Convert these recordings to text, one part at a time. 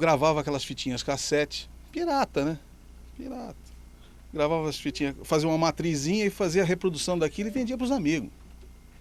gravava aquelas fitinhas cassete, pirata, né? Pirata. Gravava as fitinhas, fazia uma matrizinha e fazia a reprodução daquilo e vendia para os amigos.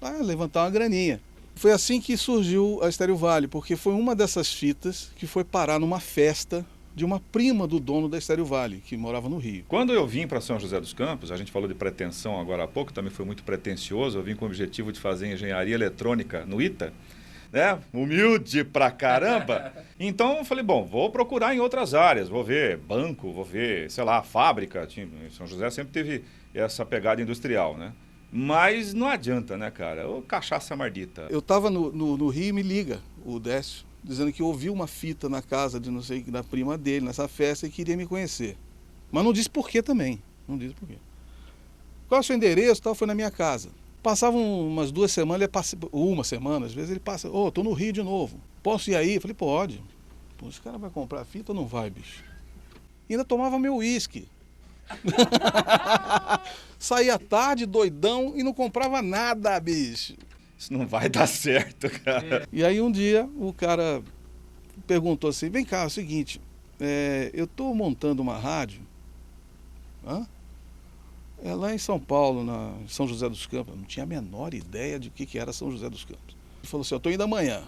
Para levantar uma graninha. Foi assim que surgiu a Estéreo Vale, porque foi uma dessas fitas que foi parar numa festa de uma prima do dono da Estéreo Vale, que morava no Rio. Quando eu vim para São José dos Campos, a gente falou de pretensão agora há pouco, também foi muito pretensioso, eu vim com o objetivo de fazer engenharia eletrônica no ITA, né? Humilde pra caramba. Então eu falei, bom, vou procurar em outras áreas, vou ver banco, vou ver, sei lá, fábrica. São José sempre teve essa pegada industrial, né? Mas não adianta, né, cara? Ô, cachaça mardita. Eu estava no Rio e me liga o Décio, dizendo que ouviu uma fita na casa de não sei, da prima dele, nessa festa, e queria me conhecer. Mas não disse por quê também. Não disse por quê. Qual é o seu endereço? Tal, foi na minha casa. Passavam umas 2 semanas, ele passa, uma semana, às vezes ele passa, tô no Rio de novo. Posso ir aí? Eu falei, pode. Pô, esse cara vai comprar a fita ou não vai, bicho? E ainda tomava meu uísque. Saía tarde, doidão, e não comprava nada, bicho. Isso não vai dar certo, cara. E aí um dia o cara perguntou assim, vem cá, é o seguinte, eu estou montando uma rádio, lá em São Paulo, em São José dos Campos. Eu não tinha a menor ideia de o que era São José dos Campos. Ele falou assim, eu estou indo amanhã,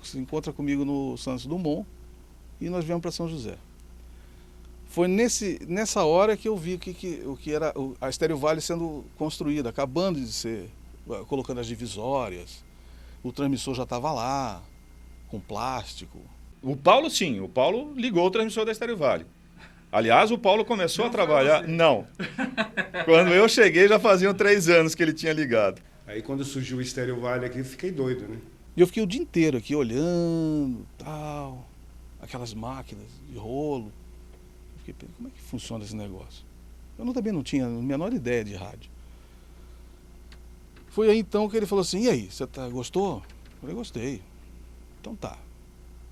se encontra comigo no Santos Dumont e nós viemos para São José. Foi nessa hora que eu vi o que era a Estéreo Vale sendo construída, acabando de ser, colocando as divisórias, o transmissor já estava lá, com plástico. O Paulo sim, o Paulo ligou o transmissor da Estéreo Vale. Aliás, o Paulo começou a trabalhar... Não. Quando eu cheguei, já faziam 3 anos que ele tinha ligado. Aí, quando surgiu o Estéreo Vale aqui, eu fiquei doido, né? E eu fiquei o dia inteiro aqui, olhando, tal, aquelas máquinas de rolo. Eu fiquei pensando, como é que funciona esse negócio? Eu também não tinha a menor ideia de rádio. Foi aí, então, que ele falou assim, e aí, você gostou? Eu falei, gostei. Então tá.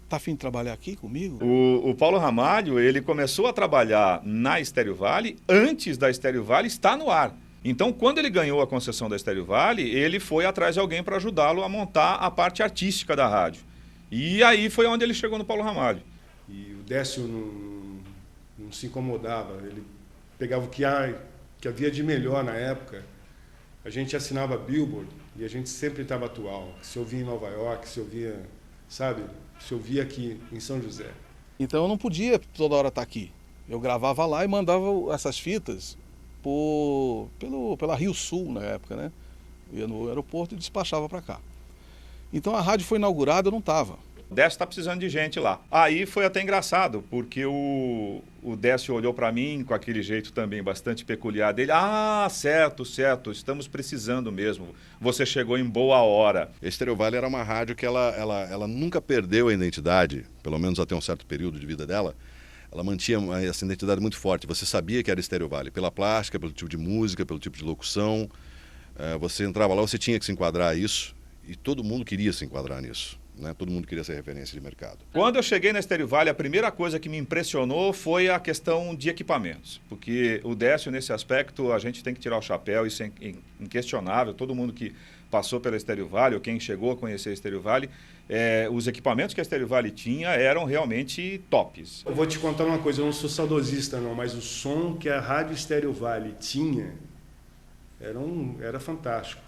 Tá afim de trabalhar aqui comigo? O Paulo Ramalho, ele começou a trabalhar na Estéreo Vale antes da Estéreo Vale estar no ar. Então, quando ele ganhou a concessão da Estéreo Vale, ele foi atrás de alguém para ajudá-lo a montar a parte artística da rádio. E aí foi onde ele chegou no Paulo Ramalho. E o Décio não se incomodava, ele pegava o que havia de melhor na época. A gente assinava Billboard e a gente sempre estava atual. Se ouvia em Nova York, se ouvia, sabe... se ouvia aqui em São José. Então eu não podia toda hora estar aqui. Eu gravava lá e mandava essas fitas pela Rio Sul na época, né? Eu ia no aeroporto e despachava para cá. Então a rádio foi inaugurada, eu não estava. O Décio está precisando de gente lá. Aí foi até engraçado, porque o Décio olhou para mim com aquele jeito também bastante peculiar dele. Ah, certo, estamos precisando mesmo. Você chegou em boa hora. A Estéreo Vale era uma rádio que ela nunca perdeu a identidade, pelo menos até um certo período de vida dela. Ela mantinha essa identidade muito forte. Você sabia que era Estéreo Vale, pela plástica, pelo tipo de música, pelo tipo de locução. Você entrava lá, você tinha que se enquadrar a isso, e todo mundo queria se enquadrar nisso. Né? Todo mundo queria ser referência de mercado. Quando eu cheguei na Estéreo Vale, a primeira coisa que me impressionou foi a questão de equipamentos. Porque o Décio, nesse aspecto, a gente tem que tirar o chapéu, isso é inquestionável. Todo mundo que passou pela Estéreo Vale, ou quem chegou a conhecer a Estéreo Vale, os equipamentos que a Estéreo Vale tinha eram realmente tops. Eu vou te contar uma coisa, eu não sou saudosista não, mas o som que a Rádio Estéreo Vale tinha era fantástico.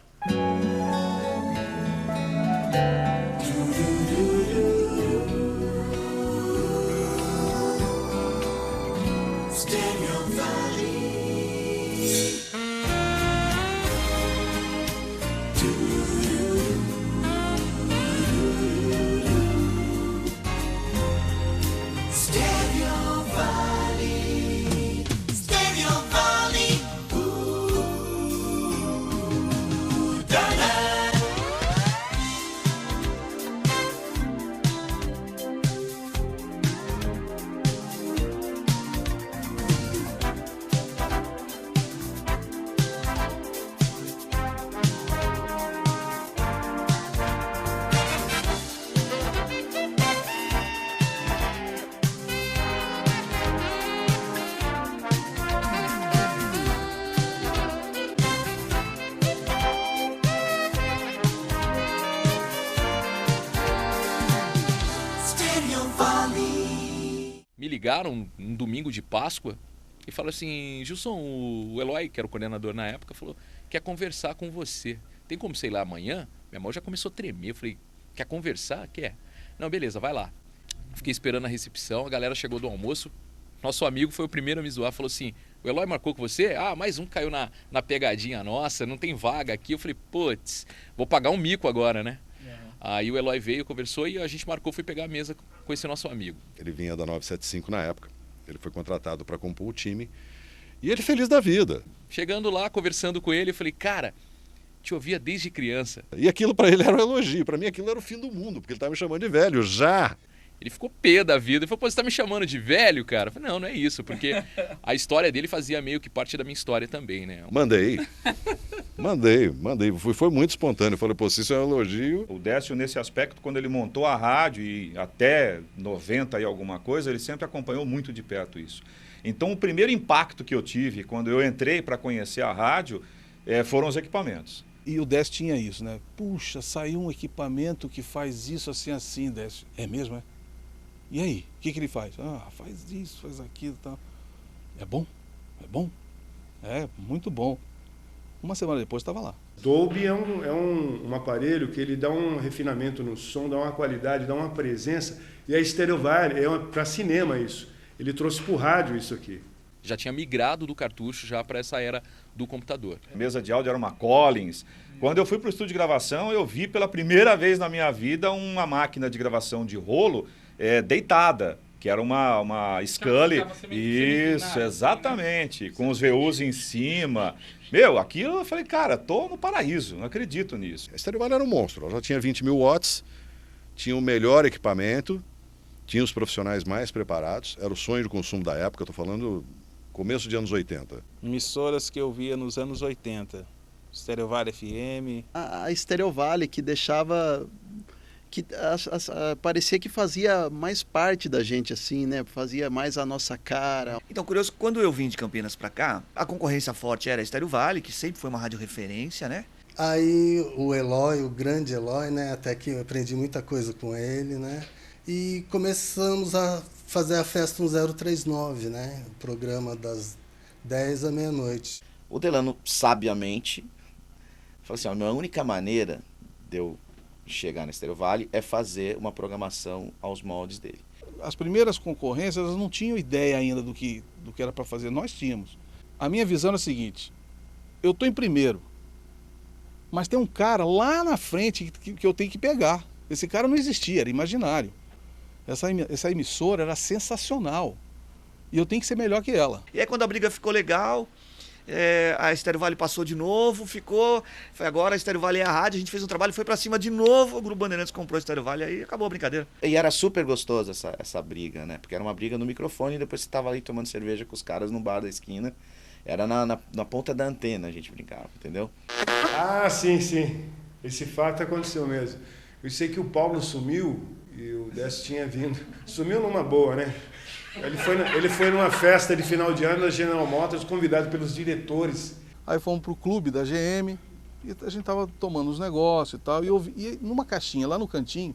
ligaram um domingo de Páscoa e falaram assim, Gilson, o Eloy, que era o coordenador na época, falou, quer conversar com você. Tem como, sei lá, amanhã? Minha mão já começou a tremer. Eu falei, quer conversar? Quer. Não, beleza, vai lá. Fiquei esperando a recepção, a galera chegou do almoço. Nosso amigo foi o primeiro a me zoar, falou assim, o Eloy marcou com você? Ah, mais um caiu na pegadinha nossa, não tem vaga aqui. Eu falei, putz, vou pagar um mico agora, né? Aí o Eloy veio, conversou e a gente marcou, fui pegar a mesa com esse nosso amigo. Ele vinha da 975 na época, ele foi contratado para compor o time e ele feliz da vida. Chegando lá, conversando com ele, eu falei, cara, te ouvia desde criança. E aquilo para ele era um elogio, para mim aquilo era o fim do mundo, porque ele estava me chamando de velho já. Ele ficou pé da vida. Ele falou, pô, você tá me chamando de velho, cara? Eu falei, não, não é isso, porque a história dele fazia meio que parte da minha história também, né? Mandei. Foi muito espontâneo. Eu falei, pô, se isso é um elogio... O Décio, nesse aspecto, quando ele montou a rádio, e até 90 e alguma coisa, ele sempre acompanhou muito de perto isso. Então, o primeiro impacto que eu tive quando eu entrei para conhecer a rádio foram os equipamentos. E o Décio tinha isso, né? Puxa, saiu um equipamento que faz isso assim, Décio. É mesmo, é? E aí, o que ele faz? Ah, faz isso, faz aquilo e tal. É bom? É bom? É, muito bom. Uma semana depois estava lá. Dolby é um aparelho que ele dá um refinamento no som, dá uma qualidade, dá uma presença. E a Stereo Valley é para cinema isso. Ele trouxe para o rádio isso aqui. Já tinha migrado do cartucho já para essa era do computador. A mesa de áudio era uma Collins. Quando eu fui para o estúdio de gravação, eu vi pela primeira vez na minha vida uma máquina de gravação de rolo deitada, que era uma Scully. Isso, exatamente, com os VUs em cima. Meu, aquilo eu falei, cara, tô no paraíso, não acredito nisso. A Stereo Valley era um monstro, ela já tinha 20 mil watts, tinha o melhor equipamento, tinha os profissionais mais preparados, era o sonho de consumo da época, eu tô falando começo de anos 80. Emissoras que eu via nos anos 80, Stereo Valley FM. A Stereo Valley que deixava... que parecia que fazia mais parte da gente, assim, né? Fazia mais a nossa cara. Então, curioso, quando eu vim de Campinas pra cá, a concorrência forte era a Stereo Valley, que sempre foi uma rádio referência, né? Aí o Eloy, o grande Eloy, né? Até que eu aprendi muita coisa com ele, né? E começamos a fazer a festa 1039, né? O programa das 10 à meia-noite. O Delano, sabiamente, falou assim, a única maneira de eu chegar na Stereo Valley é fazer uma programação aos moldes dele. As primeiras concorrências, elas não tinham ideia ainda do que era para fazer, nós tínhamos. A minha visão era a seguinte, eu estou em primeiro, mas tem um cara lá na frente que eu tenho que pegar. Esse cara não existia, era imaginário. Essa emissora era sensacional e eu tenho que ser melhor que ela. E aí quando a briga ficou legal, a Stereo Valley passou de novo, foi agora a Stereo Valley é a rádio, a gente fez um trabalho, foi pra cima de novo, o Grupo Bandeirantes comprou a Stereo Valley, aí acabou a brincadeira. E era super gostoso essa briga, né? Porque era uma briga no microfone e depois você tava ali tomando cerveja com os caras no bar da esquina. Era na ponta da antena a gente brincava, entendeu? Ah, sim. Esse fato aconteceu mesmo. Eu sei que o Paulo sumiu e o Décio tinha vindo. Sumiu numa boa, né? Ele foi numa festa de final de ano da General Motors, convidado pelos diretores. Aí fomos pro clube da GM e a gente tava tomando os negócios e tal. E numa caixinha lá no cantinho,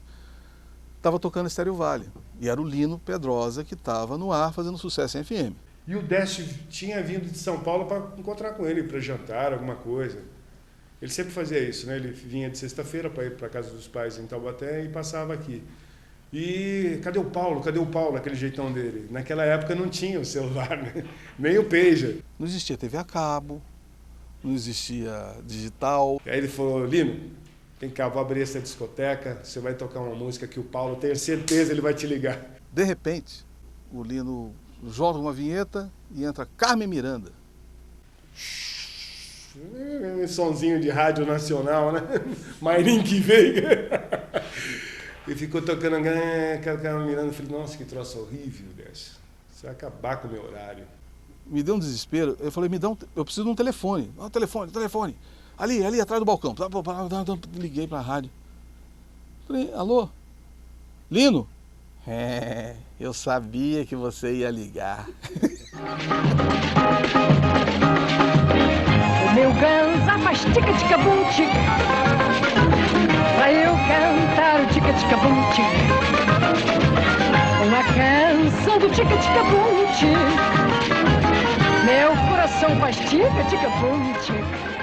tava tocando Stereo Valley. E era o Lino Pedrosa que tava no ar fazendo sucesso em FM. E o Décio tinha vindo de São Paulo para encontrar com ele, para jantar, alguma coisa. Ele sempre fazia isso, né? Ele vinha de sexta-feira para ir para casa dos pais em Taubaté e passava aqui. E cadê o Paulo? Aquele jeitão dele. Naquela época não tinha o celular, né? Nem o pager. Não existia TV a cabo, não existia digital. Aí ele falou, Lino, vem cá, vou abrir essa discoteca, você vai tocar uma música que o Paulo, tenho certeza, ele vai te ligar. De repente, o Lino joga uma vinheta e entra Carmen Miranda. Um sonzinho de rádio nacional, né? Mairim que Veiga. E ficou tocando aquela Miranda. Eu falei, nossa, que troço horrível, Décio. Você vai acabar com o meu horário. Me deu um desespero. Eu falei, eu preciso de um telefone. Telefone. Ali atrás do balcão. Liguei pra rádio. Falei, alô? Lino? Eu sabia que você ia ligar. O meu ganza faz tica-tica-bum-tic, pra eu cantar o tica-tica-bum-tic, uma canção som do tica-tica-bum, tic. Meu coração faz tica-tica-bum, tic.